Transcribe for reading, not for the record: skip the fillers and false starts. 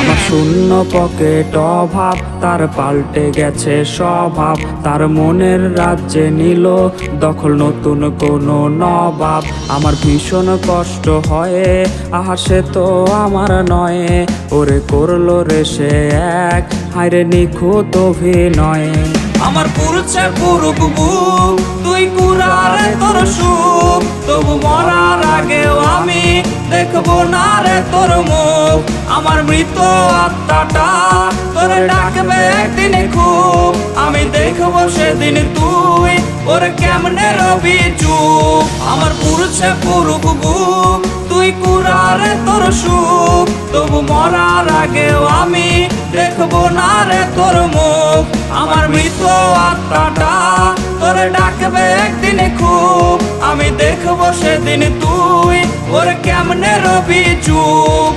আমার শূন্য পকেট অভাব, তার পাল্টে গেছে স্বভাব। তার মনের রাজ্যে নিল দখল নতুন কোনো নবাব। আমার ভীষণ কষ্ট হয়, আহা সে তো আমার নয়। ওরে করলো রে সে এক, হায়রে নিখুঁত অভিনয়। আমার পুরুষে পুরুক বুক, তুই কুরারে তোর সুখ। তবু মরার আগেও আমি দেখবো না রে তোর মুখ। আমার মৃত আত্মাটা তোরে ডাকবে একদিন খুব। আমি দেখবো সেদিন তুই ওরে কেমনে রবি চুপ। আমার পুরুষে পুরুক বুক, তুই কুরারে তোর সুখ। তবু মরার আগেও আমি দেখবো না রে তোর মুখ। আমার মৃত আত্মাটা তোরে ডাকবে একদিন খুব। আমি দেখবো সেদিন তুই ওরে কেমনে রবি চুপ।